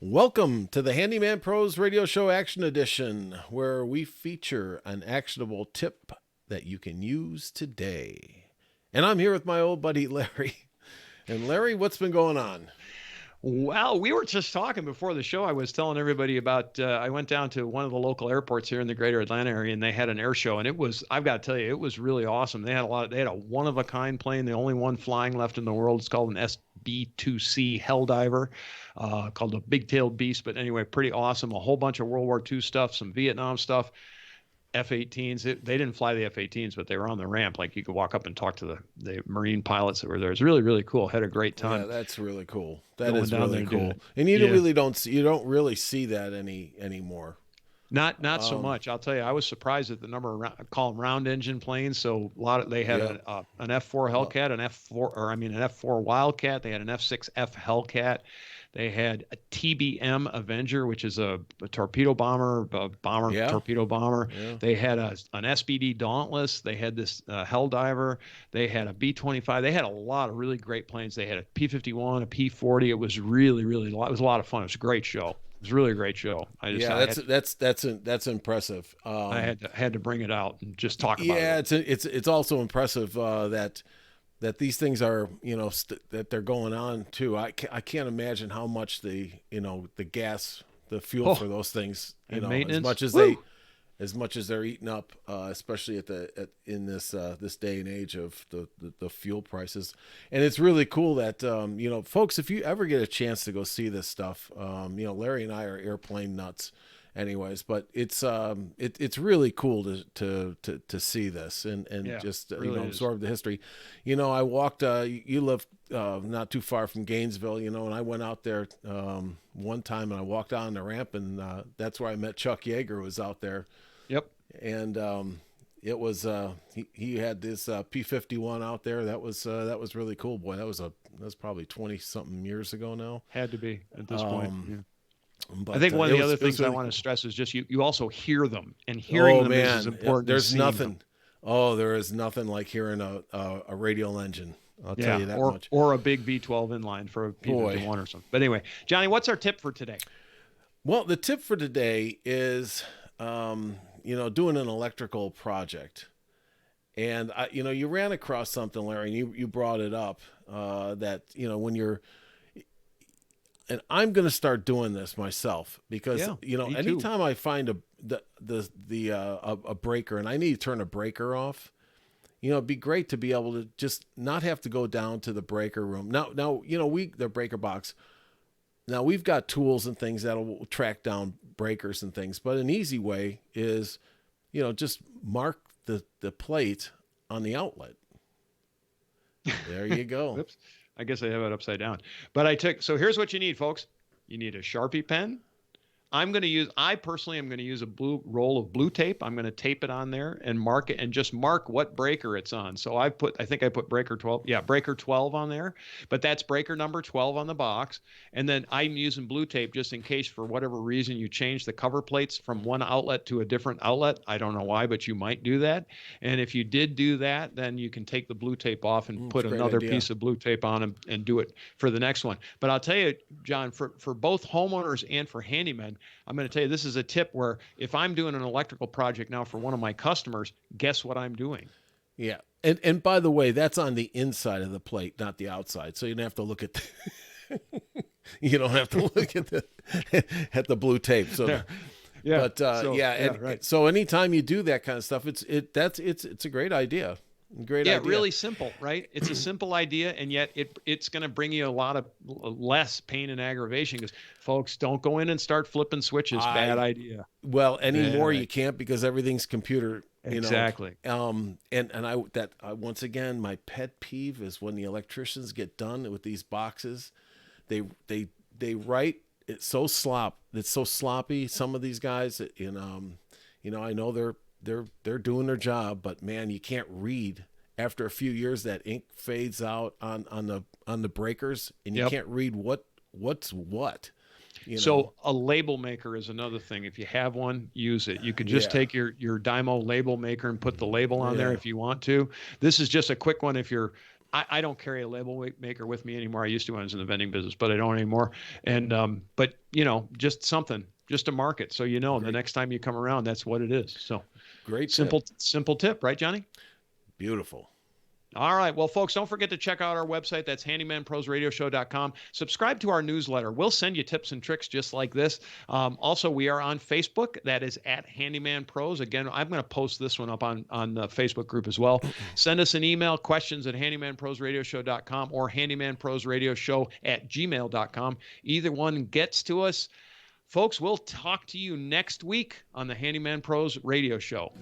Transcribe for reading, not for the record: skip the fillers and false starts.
Welcome to the Handyman Pros Radio Show Action Edition, where we feature an actionable tip that you can use today. And I'm here with my old buddy Larry. And Larry, what's been going on? Well, we were just talking before the show. I was telling everybody about I went down to one of the local airports here in the greater Atlanta area, and they had an air show, and I've got to tell you, it was really awesome. They had a one of a kind plane, the only one flying left in the world. It's called an SB-2C Helldiver, called a big-tailed beast. But anyway, pretty awesome. A whole bunch of World War II stuff, some Vietnam stuff. F-18s. They didn't fly the F-18s, but they were on the ramp. Like you could walk up and talk to the Marine pilots that were there. It's really, really cool. Had a great time. Yeah, that's really cool. That is really cool. And you don't really see that anymore. Not so much. I'll tell you, I was surprised at the number of call them round engine planes. So they had an F4 Hellcat, an F4 Wildcat. They had an F6F Hellcat. They had a TBM Avenger, which is a torpedo bomber, torpedo bomber. Yeah. They had an SBD Dauntless. They had this Helldiver. They had a B-25. They had a lot of really great planes. They had a P-51, a P-40. It was really, it was a lot of fun. It was a great show. It was really a great show. That's impressive. I had to bring it out and just talk about it. Yeah, it's also impressive that these things are, that they're going on too. I can't imagine how much the gas, the fuel for those things, as much as they're eating up, especially in this day and age of the fuel prices. And it's really cool that, folks, if you ever get a chance to go see this stuff, Larry and I are airplane nuts anyways, but it's really cool to see this and just really absorb the history. I walked you live not too far from Gainesville, and I went out there one time and I walked on the ramp, and that's where I met Chuck Yeager, who was out there. Yep. And it was he had this P-51 out there. That was really cool. Boy, that was probably 20 something years ago now. Had to be at this point. Yeah. But I think one of the other things I want to stress is just you also hear them, and hearing them is important. There's nothing. There is nothing like hearing a radial engine. I'll tell you that much. Or a big V12 inline for a P-51 or something. But anyway, Johnny, what's our tip for today? Well, the tip for today is, doing an electrical project. And, you ran across something, Larry, and you brought it up, that, when you're, and I'm going to start doing this myself because, anytime I find a breaker and I need to turn a breaker off, it'd be great to be able to just not have to go down to the breaker room. Now, the breaker box. Now we've got tools and things that'll track down breakers and things, but an easy way is, just mark the plate on the outlet. There you go. Oops. I guess I have it upside down. But so here's what you need, folks. You need a Sharpie pen. I personally am going to use a roll of blue tape. I'm going to tape it on there and mark it and just mark what breaker it's on. So I think I put breaker 12. Yeah, breaker 12 on there, but that's breaker number 12 on the box. And then I'm using blue tape just in case for whatever reason you change the cover plates from one outlet to a different outlet. I don't know why, but you might do that. And if you did do that, then you can take the blue tape off and put another piece of blue tape on and do it for the next one. But I'll tell you, John, for both homeowners and for handymen, I'm going to tell you, this is a tip where if I'm doing an electrical project now for one of my customers, guess what I'm doing? Yeah. And by the way, that's on the inside of the plate, not the outside. So you don't have to look at you don't have to look at the blue tape. So yeah. But right. So anytime you do that kind of stuff, it's a great idea. Great idea. Really simple, right? It's a simple idea, and yet it's going to bring you a lot of less pain and aggravation because folks, don't go in and start flipping switches. Bad idea. Well, anymore you can't because everything's computer. Exactly. And once again, my pet peeve is when the electricians get done with these boxes, they write it's so sloppy. Some of these guys, I know they're doing their job, but man, you can't read. After a few years, that ink fades out on the breakers, and you can't read what's what. So a label maker is another thing. If you have one, use it. You could just take your Dymo label maker and put the label on there if you want to. This is just a quick one if you're I don't carry a label maker with me anymore. I used to when I was in the vending business, but I don't anymore. And but just something, just to mark it, so the next time you come around, that's what it is. So great, simple tip, right, Johnny? Beautiful. All right. Well, folks, don't forget to check out our website. That's handymanprosradioshow.com. Subscribe to our newsletter. We'll send you tips and tricks just like this. Also, we are on Facebook. That is at Handyman Pros. Again, I'm going to post this one up on the Facebook group as well. Send us an email, questions at handymanprosradioshow.com or handymanprosradioshow@gmail.com. Either one gets to us. Folks, we'll talk to you next week on the Handyman Pros Radio Show.